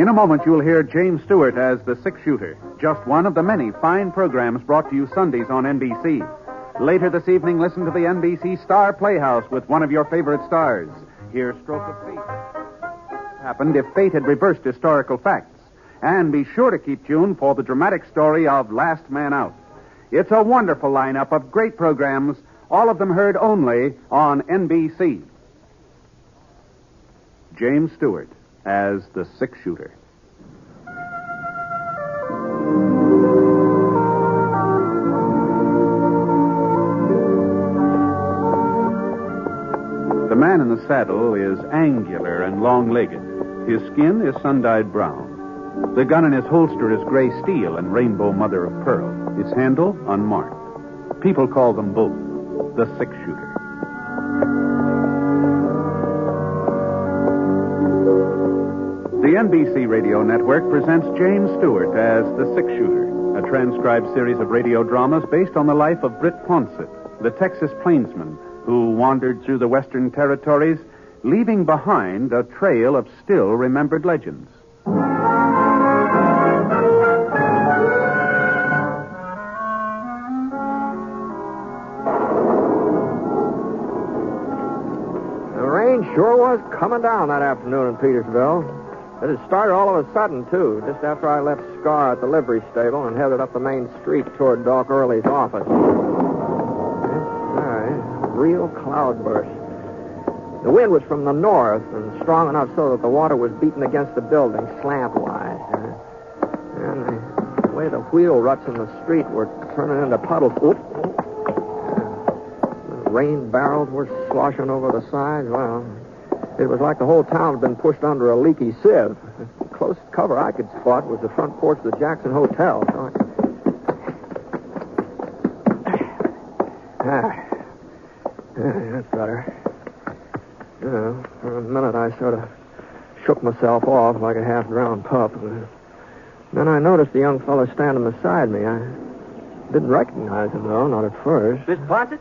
In a moment, you'll hear James Stewart as the six-shooter, just one of the many fine programs brought to you Sundays on NBC. Later this evening, listen to the NBC Star Playhouse with one of your favorite stars. Hear Stroke of Fate. Happened if fate had reversed historical facts. And be sure to keep tuned for the dramatic story of Last Man Out. It's a wonderful lineup of great programs, all of them heard only on NBC. James Stewart as the six-shooter. The man in the saddle is angular and long-legged. His skin is sun-dyed brown. The gun in his holster is gray steel and rainbow mother of pearl. Its handle unmarked. People call them both the six-shooter. The NBC Radio Network presents James Stewart as the six-shooter, a transcribed series of radio dramas based on the life of Britt Ponset, the Texas plainsman who wandered through the Western Territories, leaving behind a trail of still-remembered legends. The rain sure was coming down that afternoon in Petersville. It had started all of a sudden, too, just after I left Scar at the livery stable and headed up the main street toward Doc Early's office. All right, real cloudburst. The wind was from the north and strong enough so that the water was beating against the building slant-wise. And the way the wheel ruts in the street were turning into puddles. The rain barrels were sloshing over the sides. Well, it was like the whole town had been pushed under a leaky sieve. The closest cover I could spot was the front porch of the Jackson Hotel. That's better. For a minute I sort of shook myself off like a half-drowned pup. Then I noticed the young fellow standing beside me. I didn't recognize him, though, not at first. Mr. Ponset?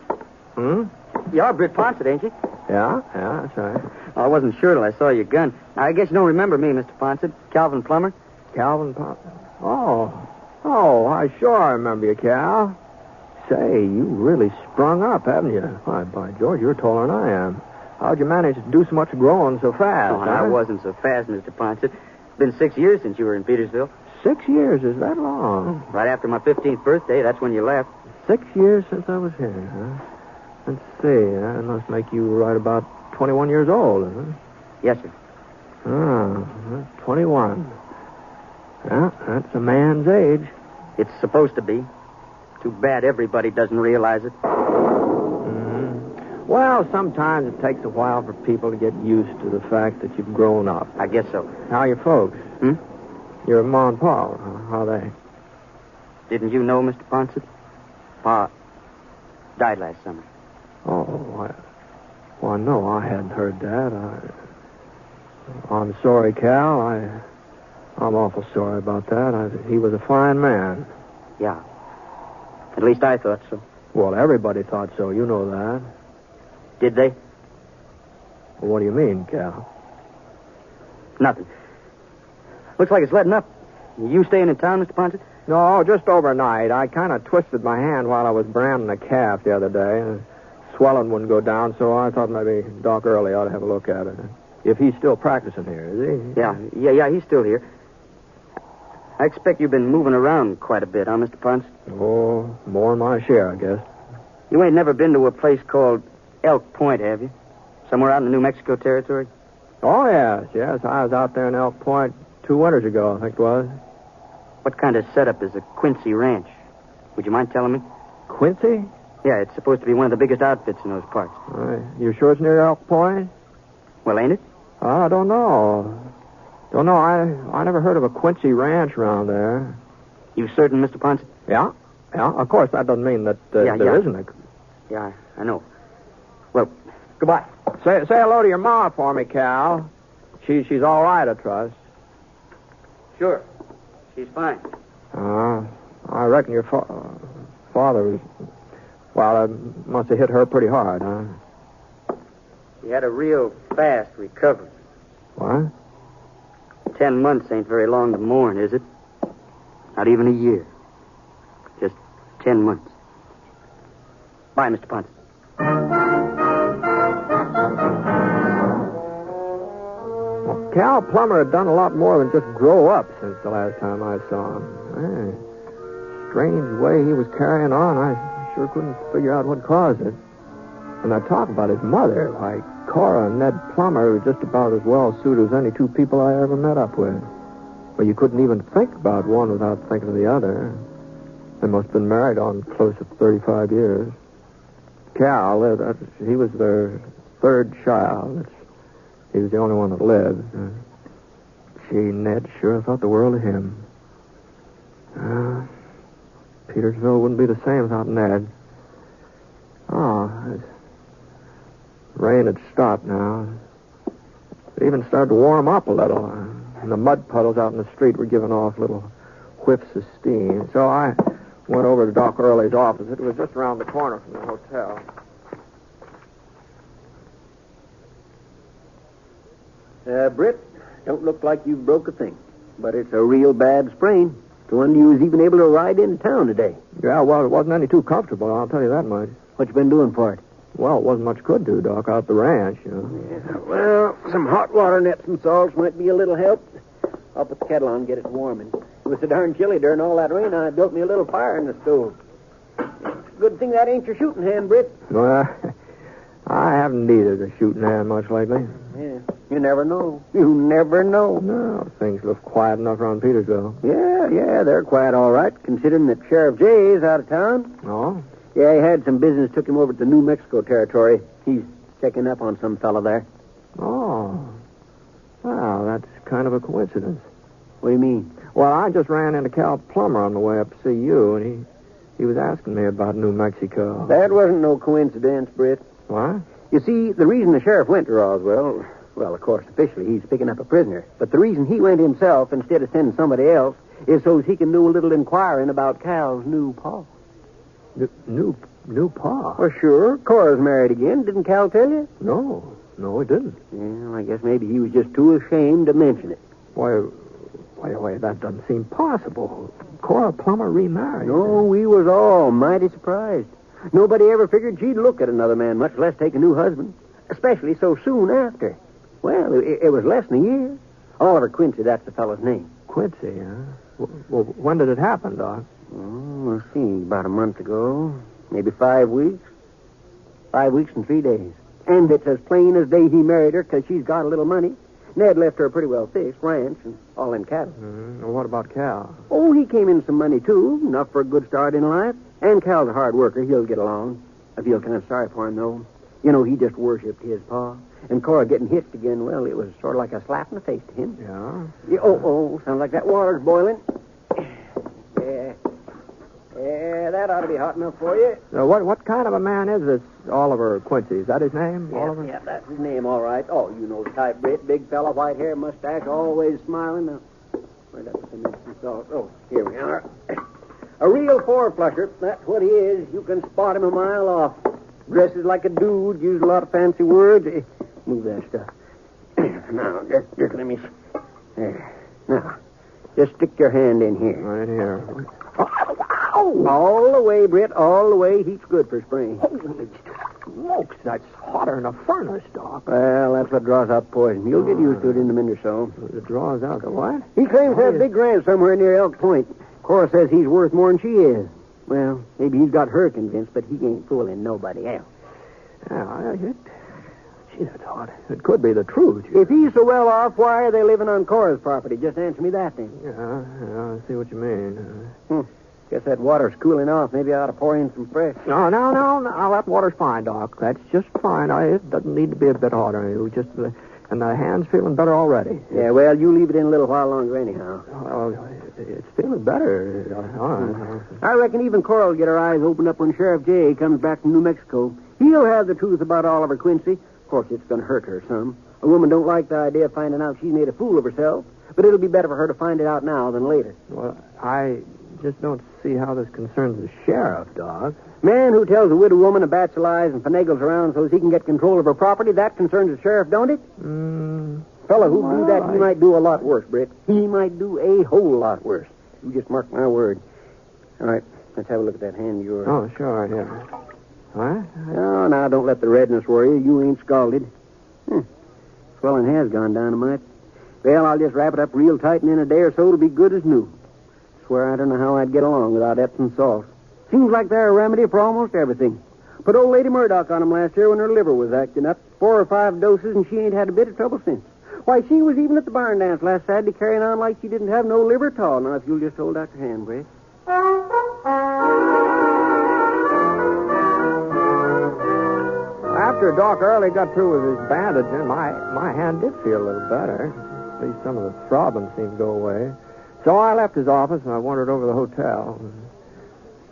You're Britt Ponset, ain't you? Yeah, that's right. I wasn't sure till I saw your gun. I guess you don't remember me, Mr. Ponset. Calvin Plummer. Calvin Ponset? Oh, I sure remember you, Cal. Say, you really sprung up, haven't you? Why, by George, you're taller than I am. How'd you manage to do so much growing so fast? Oh, I wasn't so fast, Mr. Ponset. It's been 6 years since you were in Petersville. 6 years? Is that long? Right after my 15th birthday, that's when you left. 6 years since I was here, huh? Let's see, that must make you right about 21 years old, huh? Yes, sir. 21. Yeah, that's a man's age. It's supposed to be. Too bad everybody doesn't realize it. Well, sometimes it takes a while for people to get used to the fact that you've grown up. I guess so. How are your folks? Your Ma and Pa, how are they? Didn't you know, Mr. Ponset? Pa died last summer. Oh, well, no, I hadn't heard that. I'm sorry, Cal. I'm awful sorry about that. He was a fine man. Yeah. At least I thought so. Well, everybody thought so. You know that. Did they? Well, what do you mean, Cal? Nothing. Looks like it's letting up. You staying in town, Mr. Ponset? No, just overnight. I kind of twisted my hand while I was branding a calf the other day. Swelling wouldn't go down, so I thought maybe Doc Early ought to have a look at it. If he's still practicing here, is he? Yeah, he's still here. I expect you've been moving around quite a bit, huh, Mr. Ponset? Oh, more than my share, I guess. You ain't never been to a place called Elk Point, have you? Somewhere out in the New Mexico territory? Oh, yes. I was out there in Elk Point 2 winters ago, I think it was. What kind of setup is a Quincy ranch? Would you mind telling me? Quincy? Yeah, it's supposed to be one of the biggest outfits in those parts. You sure it's near Elk Point? Well, ain't it? I don't know. I never heard of a Quincy ranch around there. You certain, Mr. Ponset? Yeah. Of course, that doesn't mean that there isn't a... Yeah, I know. Well, goodbye. Say hello to your ma for me, Cal. She's all right, I trust. Sure. She's fine. I reckon your father was... Well, it must have hit her pretty hard, huh? He had a real fast recovery. What? 10 months ain't very long to mourn, is it? Not even a year. Just 10 months. Bye, Mr. Ponset. Well, Cal Plummer had done a lot more than just grow up since the last time I saw him. Strange way he was carrying on. I sure couldn't figure out what caused it. And I talk about his mother. Why, Cora and Ned Plummer were just about as well suited as any two people I ever met up with. Well, you couldn't even think about one without thinking of the other. They must have been married on close to 35 years. Cal, he was their third child. He was the only one that lived. Ned sure thought the world of him. Petersville wouldn't be the same without Ned. Rain had stopped now. It even started to warm up a little. And the mud puddles out in the street were giving off little whiffs of steam. So I went over to Doc Early's office. It was just around the corner from the hotel. Britt, don't look like you've broke a thing. But it's a real bad sprain. The one you was even able to ride into town today. Yeah, well, it wasn't any too comfortable, I'll tell you that much. What you been doing for it? Well, it wasn't much could do, Doc, out at the ranch, you know. Yeah, well, some hot water nets and salts might be a little help. I'll put the kettle on and get it warming. It was so darn chilly during all that rain, I built me a little fire in the stove. Good thing that ain't your shooting hand, Britt. Well, I haven't needed a shooting hand much lately. Yeah, you never know. You never know. No, things look quiet enough around Petersville. Yeah, they're quiet all right, considering that Sheriff Jay is out of town. Oh? Yeah, he had some business, took him over to the New Mexico territory. He's checking up on some fella there. Oh. Well, that's kind of a coincidence. What do you mean? Well, I just ran into Cal Plummer on the way up to see you, and he was asking me about New Mexico. That wasn't no coincidence, Britt. What? You see, the reason the sheriff went to Roswell, well, of course, officially he's picking up a prisoner, but the reason he went himself instead of sending somebody else is so he can do a little inquiring about Cal's new pa. New pa? Well, sure. Cora's married again. Didn't Cal tell you? No, he didn't. Well, I guess maybe he was just too ashamed to mention it. Why, that doesn't seem possible. Cora Plummer remarried. No, we was all mighty surprised. Nobody ever figured she'd look at another man, much less take a new husband, especially so soon after. Well, it was less than a year. Oliver Quincy, that's the fellow's name. Quincy, huh? Well, when did it happen, Doc? Let's see, about a month ago. Maybe 5 weeks. 5 weeks and 3 days. And it's as plain as day he married her because she's got a little money. Ned left her a pretty well fixed ranch and all in cattle. Well, what about Cal? Oh, he came in some money, too. Enough for a good start in life. And Cal's a hard worker. He'll get along. I feel kind of sorry for him, though. You know, he just worshipped his pa. And Cora getting hitched again, well, it was sort of like a slap in the face to him. Yeah? Sounds like that water's boiling. Yeah, that ought to be hot enough for you. What kind of a man is this Oliver Quincy? Is that his name, Oliver? Yeah, that's his name, all right. Oh, you know the type, Britt. Big fella, white hair, mustache, always smiling. Now, where'd that some salt? Oh, here we are. A real four-flusher. That's what he is. You can spot him a mile off. Dresses like a dude, uses a lot of fancy words. Move that stuff. Now, just let me... There. Now, just stick your hand in here. Right here. All the way, Britt, all the way. Heat's good for spring. Holy smokes, that's hotter than a furnace, Doc. Well, that's what draws out poison. You'll get used to it in a minute or so. It draws out the what? He claims to have a big ranch somewhere near Elk Point. Cora says he's worth more than she is. Well, maybe he's got her convinced, but he ain't fooling nobody else. Gee, that's hot. It could be the truth. If he's so well off, why are they living on Cora's property? Just answer me that, then. Yeah, I see what you mean. Guess that water's cooling off. Maybe I ought to pour in some fresh. No. That water's fine, Doc. That's just fine. It doesn't need to be a bit hotter. And the hand's feeling better already. Yeah, well, you leave it in a little while longer anyhow. It's feeling better. I reckon even Cora will get her eyes opened up when Sheriff Jay comes back from New Mexico. He'll have the truth about Oliver Quincy. Of course, it's going to hurt her some. A woman don't like the idea of finding out she's made a fool of herself, but it'll be better for her to find it out now than later. Well, I just don't see how this concerns the sheriff, Doc. Man who tells a widow woman a batch of lies and finagles around so he can get control of her property, that concerns the sheriff, don't it? fellow who do that, he might do a lot worse, Britt. He might do a whole lot worse. You just mark my word. All right, let's have a look at that hand of yours. Oh, sure, yeah. What? Oh, now, don't let the redness worry you. You ain't scalded. Swelling has gone down a mite. Well, I'll just wrap it up real tight, and in a day or so it'll be good as new. Swear I don't know how I'd get along without Epsom salt. Seems like they're a remedy for almost everything. Put old Lady Murdoch on 'em last year when her liver was acting up. 4 or 5 doses, and she ain't had a bit of trouble since. Why, she was even at the barn dance last Saturday carrying on like she didn't have no liver at all. Now, if you'll just hold out your hand, Britt. After Doc Early got through with his bandaging, my hand did feel a little better. At least some of the throbbing seemed to go away. So I left his office and I wandered over to the hotel.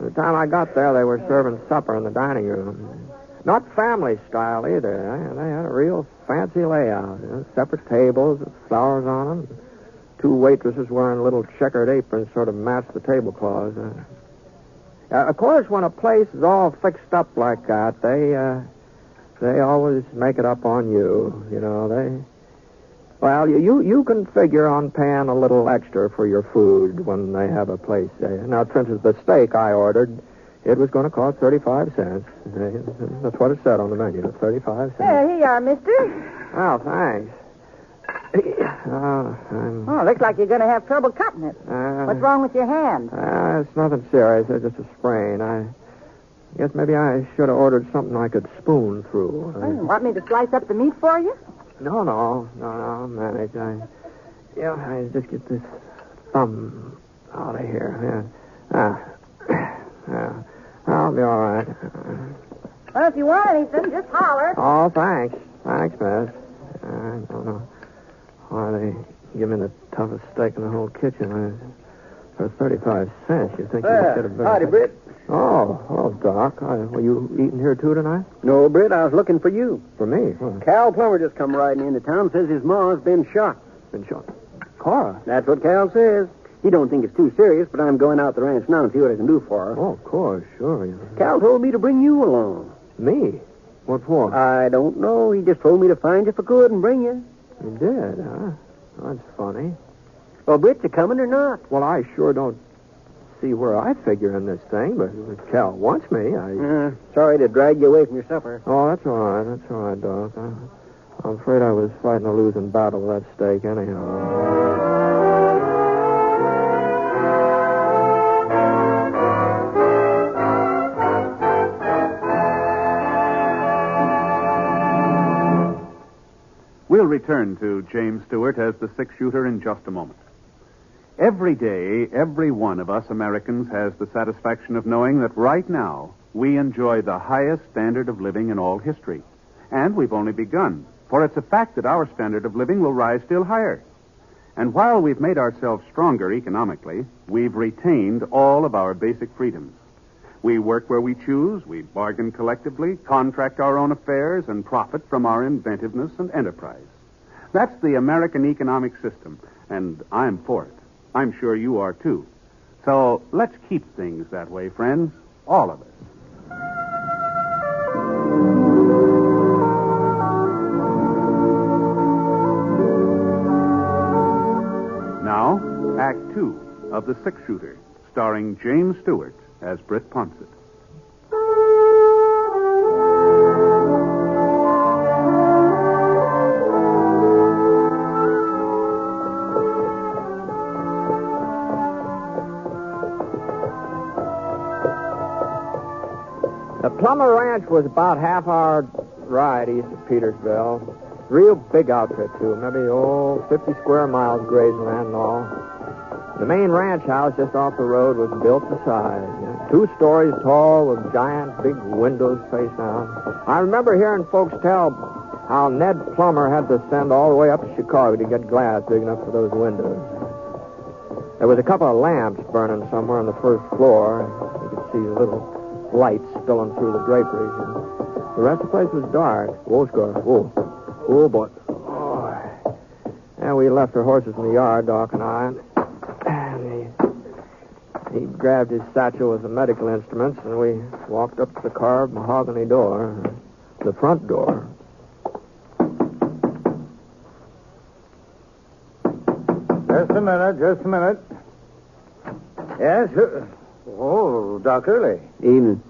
By the time I got there, they were serving supper in the dining room. Not family style either. They had a real fancy layout. Separate tables with flowers on them. 2 waitresses wearing little checkered aprons sort of matched the tablecloths. Of course, when a place is all fixed up like that, they always make it up on you. You know, Well, you can figure on paying a little extra for your food when they have a place. Now, for instance, the steak I ordered, it was going to cost 35 cents. That's what it said on the menu, 35 cents. There you are, mister. Oh, thanks. Oh, looks like you're going to have trouble cutting it. What's wrong with your hand? It's nothing serious. It's just a sprain. I guess maybe I should have ordered something I could spoon through. Want me to slice up the meat for you? No, I'll manage. I just get this thumb out of here. Yeah. I'll be all right. Well, if you want anything, just holler. Oh, thanks. Thanks, miss. I don't know why they give me the toughest steak in the whole kitchen. For 35 cents, you think you should have been... Howdy, Britt. Oh, Doc. Were you eating here, too, tonight? No, Britt, I was looking for you. For me? What? Cal Plummer just come riding into town, says his ma's been shot. Been shot? Cora? That's what Cal says. He don't think it's too serious, but I'm going out the ranch now and see what I can do for her. Oh, of course, sure. Yeah. Cal told me to bring you along. Me? What for? I don't know. He just told me to find you if I could and bring you. You did, huh? That's funny. Well, Britt, you coming or not? Well, I sure don't see where I figure in this thing, but if Cal wants me, sorry to drag you away from your supper. Oh, that's all right, Doc. I'm afraid I was fighting a losing battle with that steak anyhow. We'll return to James Stewart as the 6-shooter in just a moment. Every day, every one of us Americans has the satisfaction of knowing that right now we enjoy the highest standard of living in all history. And we've only begun, for it's a fact that our standard of living will rise still higher. And while we've made ourselves stronger economically, we've retained all of our basic freedoms. We work where we choose, we bargain collectively, contract our own affairs, and profit from our inventiveness and enterprise. That's the American economic system, and I'm for it. I'm sure you are, too. So let's keep things that way, friends, all of us. Now, Act 2 of The 6-Shooter, starring James Stewart as Britt Ponset. The Plummer Ranch was about half-hour ride east of Petersville. Real big outfit, too. Maybe, 50 square miles grazing land and all. The main ranch house just off the road was built beside. 2 stories tall with giant big windows facing out. I remember hearing folks tell how Ned Plummer had to send all the way up to Chicago to get glass big enough for those windows. There was a couple of lamps burning somewhere on the first floor. You could see little lights spilling through the draperies. The rest of the place was dark. Oh, boy. Oh. And we left our horses in the yard, Doc and I. And he grabbed his satchel with the medical instruments, and we walked up to the carved mahogany door, the front door. Just a minute. Yes? Oh, Doc Early. Evening.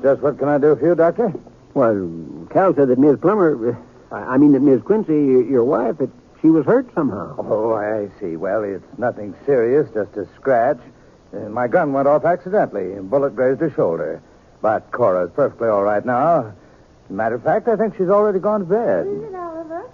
Just what can I do for you, Doctor? Well, Cal said that Miss Plummer, that Miss Quincy, your wife, that she was hurt somehow. Oh, I see. Well, it's nothing serious, just a scratch. My gun went off accidentally. A bullet grazed her shoulder. But Cora's perfectly all right now. Matter of fact, I think she's already gone to bed. Is it, Oliver?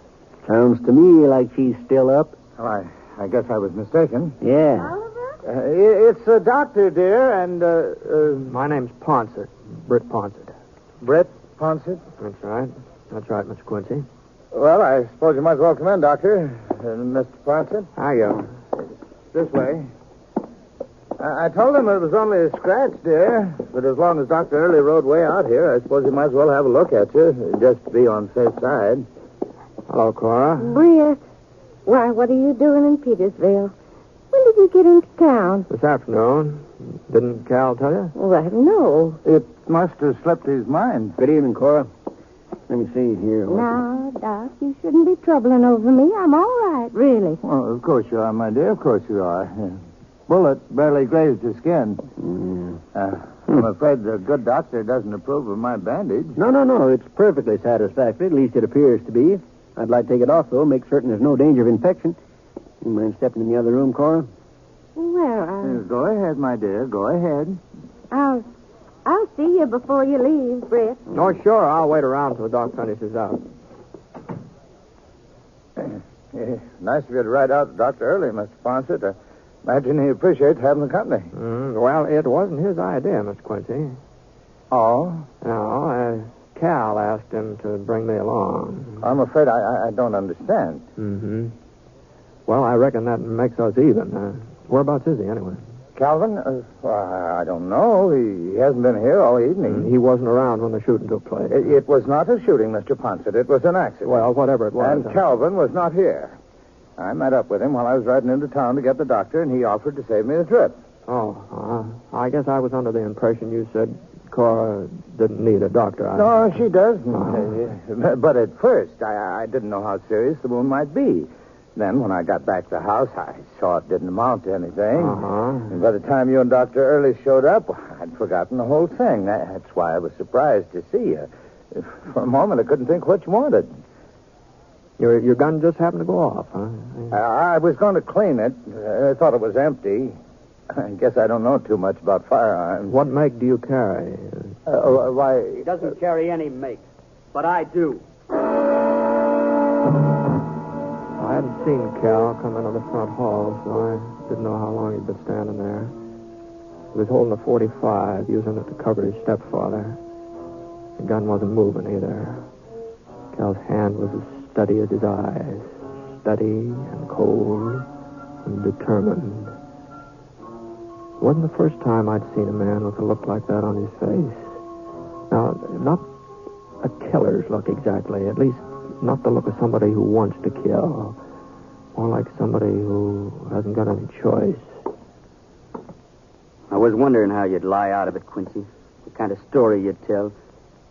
Sounds to me like she's still up. Well, I guess I was mistaken. Yeah. Oliver? It's a doctor, dear, and, My name's Ponset. Britt Ponset. Britt Ponset? That's right. That's right, Mr. Quincy. Well, I suppose you might as well come in, Doctor. Mr. Ponset. How you? This way. I told him it was only a scratch, dear. But as long as Dr. Early rode way out here, I suppose he might as well have a look at you, just to be on the safe side. Hello, Cora. Britt. Why, what are you doing in Petersville? When did you get into town? This afternoon. Didn't Cal tell you? Well, no. It must have slipped his mind. Good evening, Cora. Let me see here. Now, Doc, you shouldn't be troubling over me. I'm all right, really. Well, of course you are, my dear. Of course you are. Bullet barely grazed your skin. I'm afraid the good doctor doesn't approve of my bandage. No. It's perfectly satisfactory. At least it appears to be. I'd like to take it off, though. Make certain there's no danger of infection. You mind stepping in the other room, Cora? Well, Go ahead, my dear. Go ahead. I'll see you before you leave, Britt. Oh, sure. I'll wait around till the doc finishes out. Nice of you to ride out Dr. Early, Mr. Ponset. I imagine he appreciates having the company. Well, it wasn't his idea, Mr. Quincy. Oh? No, Cal asked him to bring me along. I'm afraid I don't understand. Mm-hmm. Well, I reckon that makes us even. Whereabouts is he, anyway? Calvin? I don't know. He hasn't been here all evening. He wasn't around when the shooting took place. It was not a shooting, Mr. Ponset. It was an accident. Well, whatever it was. And Calvin was not here. I met up with him while I was riding into town to get the doctor, and he offered to save me the trip. Oh, I guess I was under the impression you said Cora didn't need a doctor. No, she does. But at first, I didn't know how serious the wound might be. Then, when I got back to the house, I saw it didn't amount to anything. And by the time you and Dr. Early showed up, I'd forgotten the whole thing. That's why I was surprised to see you. For a moment, I couldn't think what you wanted. Your gun just happened to go off, huh? I was going to clean it. I thought it was empty. I guess I don't know too much about firearms. What make do you carry? Why... He doesn't carry any make, but I do. I hadn't seen Cal come into the front hall, so I didn't know how long he'd been standing there. He was holding a .45, using it to cover his stepfather. The gun wasn't moving either. Cal's hand was as steady as his eyes. Steady and cold and determined. It wasn't the first time I'd seen a man with a look like that on his face. Now, not a killer's look exactly, at least not the look of somebody who wants to kill. More like somebody who hasn't got any choice. I was wondering how you'd lie out of it, Quincy. The kind of story you'd tell.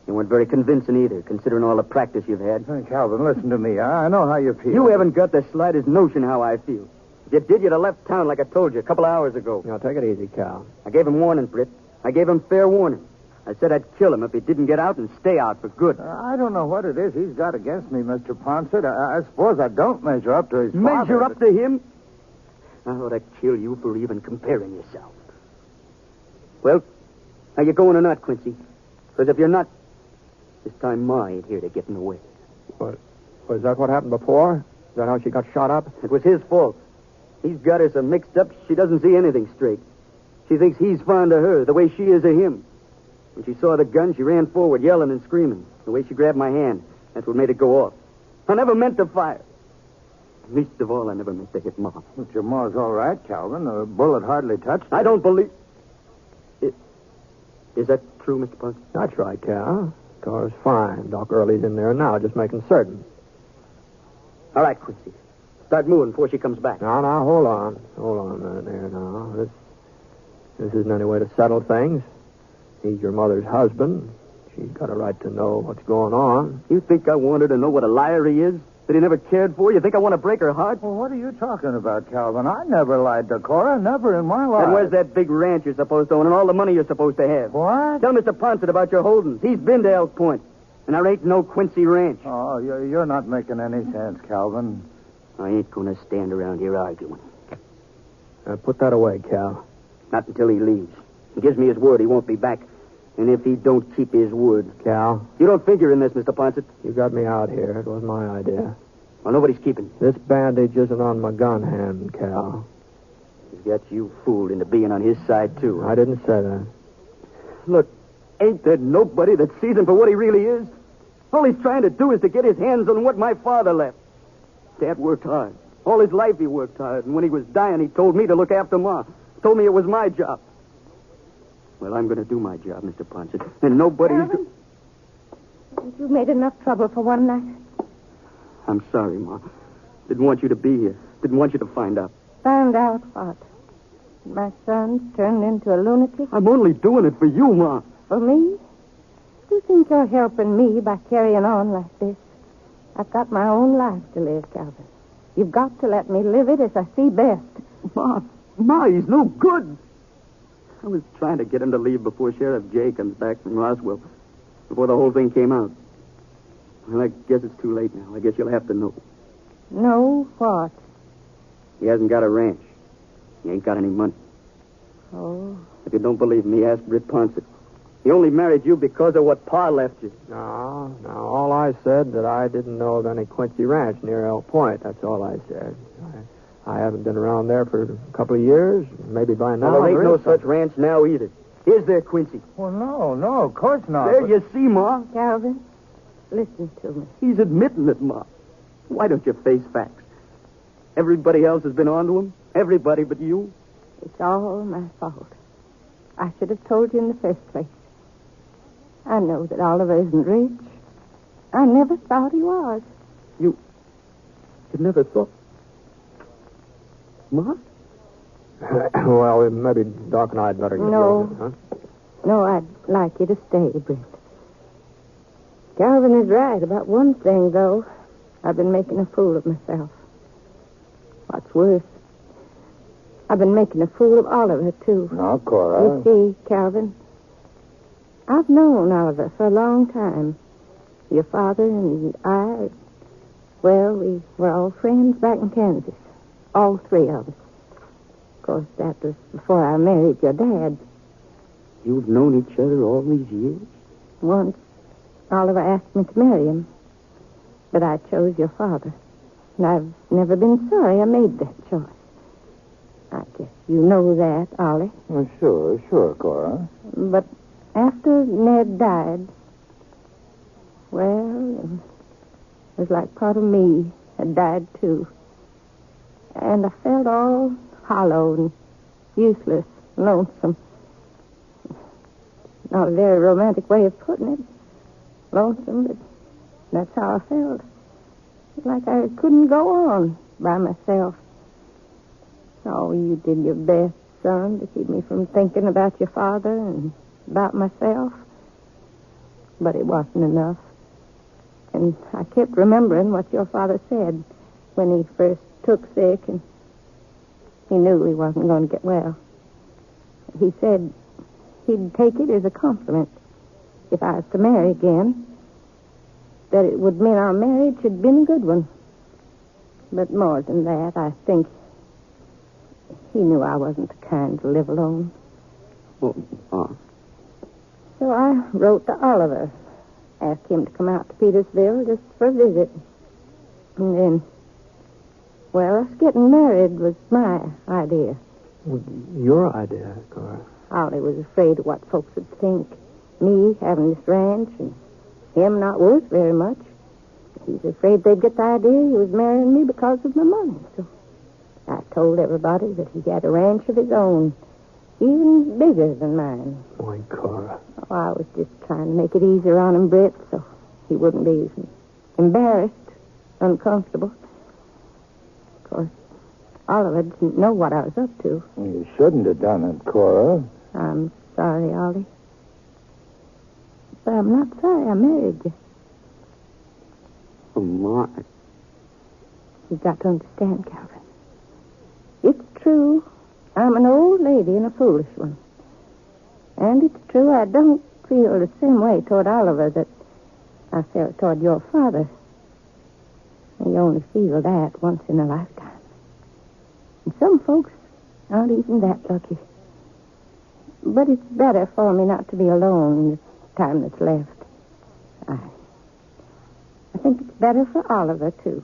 You weren't very convincing either, considering all the practice you've had. Hey, Calvin, listen to me. I know how you feel. You haven't got the slightest notion how I feel. If you did, you'd have left town like I told you a couple of hours ago. Now, take it easy, Cal. I gave him warning, Britt. I gave him fair warning. I said I'd kill him if he didn't get out and stay out for good. I don't know what it is he's got against me, Mr. Ponset. I suppose I don't measure up to his father. Measure up to him? I ought to kill you for even comparing yourself. Well, are you going or not, Quincy? Because if you're not, this time Ma ain't here to get in the way. What? Was that what happened before? Is that how she got shot up? It was his fault. He's got her so mixed up she doesn't see anything straight. She thinks he's fond of her the way she is of him. When she saw the gun, she ran forward, yelling and screaming. The way she grabbed my hand, that's what made it go off. I never meant to fire. Least of all, I never meant to hit Ma. But your Ma's all right, Calvin. The bullet hardly touched her. I don't believe... Is that true, Mr. Ponset? That's right, Cal. Cora's fine. Doc Early's in there now, just making certain. All right, Quincy. Start moving before she comes back. Now, hold on. Hold on a minute there now. This isn't any way to settle things. He's your mother's husband. She's got a right to know what's going on. You think I want her to know what a liar he is? That he never cared for? You think I want to break her heart? Well, what are you talking about, Calvin? I never lied to Cora. Never in my life. Then where's that big ranch you're supposed to own and all the money you're supposed to have? What? Tell Mr. Ponset about your holdings. He's been to Elk Point. And there ain't no Quincy ranch. Oh, you're not making any sense, Calvin. I ain't going to stand around here arguing. Put that away, Cal. Not until he leaves. He gives me his word he won't be back. And if he don't keep his word... Cal, You don't figure in this, Mr. Ponset. you got me out here. It was my idea. Well, nobody's keeping me. This bandage isn't on my gun hand, Cal. He's got you fooled into being on his side, too. I didn't say that. Look, ain't there nobody that sees him for what he really is? All he's trying to do is to get his hands on what my father left. Dad worked hard. All his life he worked hard. And when he was dying, he told me to look after Ma. Told me it was my job. Well, I'm going to do my job, Mr. Ponset. And nobody's... Calvin, you made enough trouble for one night. I'm sorry, Ma. Didn't want you to be here. Didn't want you to find out. Found out what? My son's turned into a lunatic? I'm only doing it for you, Ma. For me? You think you're helping me by carrying on like this? I've got my own life to live, Calvin. You've got to let me live it as I see best. Ma, he's no good. I was trying to get him to leave before Sheriff Jay comes back from Roswell. Before the whole thing came out. Well, I guess it's too late now. I guess you'll have to know. No, what? He hasn't got a ranch. He ain't got any money. Oh. If you don't believe me, ask Britt Ponset. He only married you because of what Pa left you. No, all I said that I didn't know of any Quincy Ranch near Elk Point. That's all I said. I haven't been around there for a couple of years. Maybe by now. Well, there ain't no is such ranch now either. Is there, Quincy? Well, no, of course not. There you see, Ma. Calvin, listen to me. He's admitting it, Ma. Why don't you face facts? Everybody else has been on to him. Everybody but you. It's all my fault. I should have told you in the first place. I know that Oliver isn't rich. I never thought he was. You never thought... Ma? Well, maybe Doc and I'd better get No. going, huh? No, I'd like you to stay, Britt. Calvin is right about one thing, though. I've been making a fool of myself. What's worse, I've been making a fool of Oliver, too. No, Cora. You see, Calvin, I've known Oliver for a long time. Your father and I, well, we were all friends back in Kansas. All three of us. Of course, that was before I married your dad. You've known each other all these years? Once, Oliver asked me to marry him. But I chose your father. And I've never been sorry I made that choice. I guess you know that, Ollie. Well, sure, Cora. But after Ned died, well, it was like part of me had died, too. And I felt all hollow and useless, lonesome. Not a very romantic way of putting it. Lonesome, but that's how I felt. Like I couldn't go on by myself. Oh, you did your best, son, to keep me from thinking about your father and about myself. But it wasn't enough. And I kept remembering what your father said when he first took sick and he knew he wasn't going to get well. He said he'd take it as a compliment if I was to marry again, that it would mean our marriage had been a good one. But more than that, I think he knew I wasn't the kind to live alone. Oh. So I wrote to Oliver, asked him to come out to Petersville just for a visit. And then, well, us getting married was my idea. Your idea, Cora. Ollie was afraid of what folks would think. Me having this ranch and him not worth very much. He's afraid they'd get the idea he was marrying me because of my money. So I told everybody that he had a ranch of his own, even bigger than mine. Boy, Cora. Oh, I was just trying to make it easier on him, Britt, so he wouldn't be embarrassed, uncomfortable. Of course, Oliver didn't know what I was up to. You shouldn't have done it, Cora. I'm sorry, Ollie. But I'm not sorry I married you. Oh, my. You've got to understand, Calvin. It's true. I'm an old lady and a foolish one. And it's true I don't feel the same way toward Oliver that I felt toward your father. You only feel that once in a lifetime. And some folks aren't even that lucky. But it's better for me not to be alone in the time that's left. I think it's better for Oliver, too.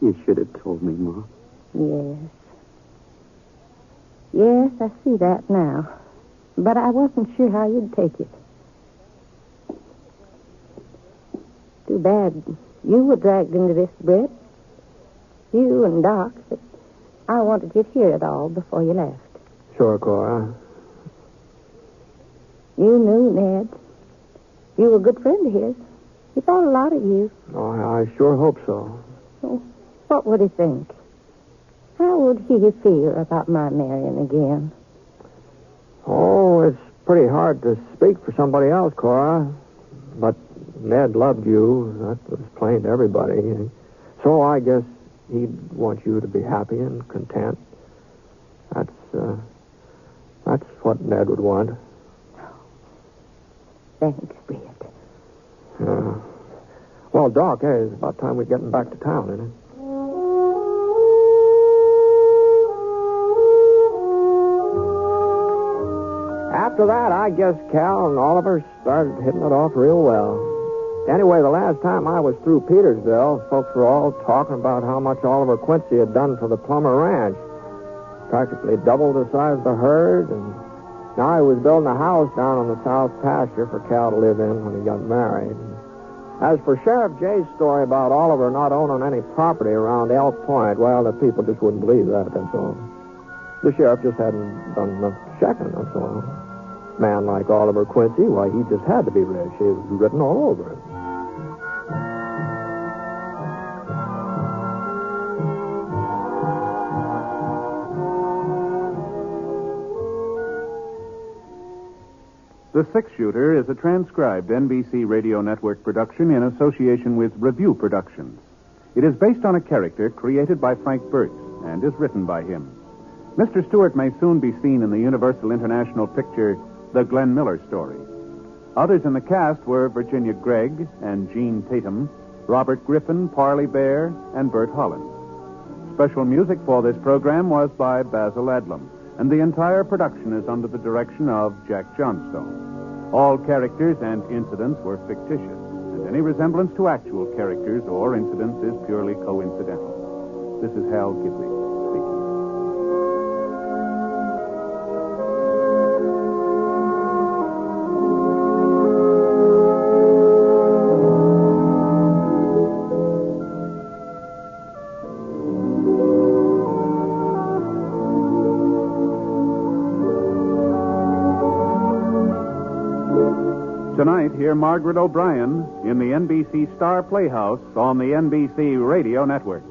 You should have told me, Ma. Yes. Yes, I see that now. But I wasn't sure how you'd take it. Too bad you were dragged into this, Britt. You and Doc. But I wanted you to hear it all before you left. Sure, Cora. You knew Ned. You were a good friend of his. He thought a lot of you. Oh, I sure hope so. So, what would he think? How would he feel about my marrying again? Oh, it's pretty hard to speak for somebody else, Cora. But Ned loved you. That was plain to everybody. So I guess he'd want you to be happy and content. That's what Ned would want. Thanks, Britt. Well, Doc, it's about time we're getting back to town, isn't it? After that, I guess Cal and Oliver started hitting it off real well. Anyway, the last time I was through Petersville, folks were all talking about how much Oliver Quincy had done for the Plummer ranch. Practically doubled the size of the herd, and now he was building a house down on the south pasture for Cal to live in when he got married. As for Sheriff Jay's story about Oliver not owning any property around Elk Point, well, the people just wouldn't believe that, that's all. The sheriff just hadn't done enough checking, that's all. A man like Oliver Quincy, why, he just had to be rich. It was written all over him. The Six-Shooter is a transcribed NBC Radio Network production in association with Review Productions. It is based on a character created by Frank Burt and is written by him. Mr. Stewart may soon be seen in the Universal International picture The Glenn Miller Story. Others in the cast were Virginia Gregg and Jean Tatum, Robert Griffin, Parley Bear, and Bert Holland. Special music for this program was by Basil Adlam, and the entire production is under the direction of Jack Johnstone. All characters and incidents were fictitious, and any resemblance to actual characters or incidents is purely coincidental. This is Hal Gibley speaking. Tonight, hear Margaret O'Brien in the NBC Star Playhouse on the NBC Radio Network.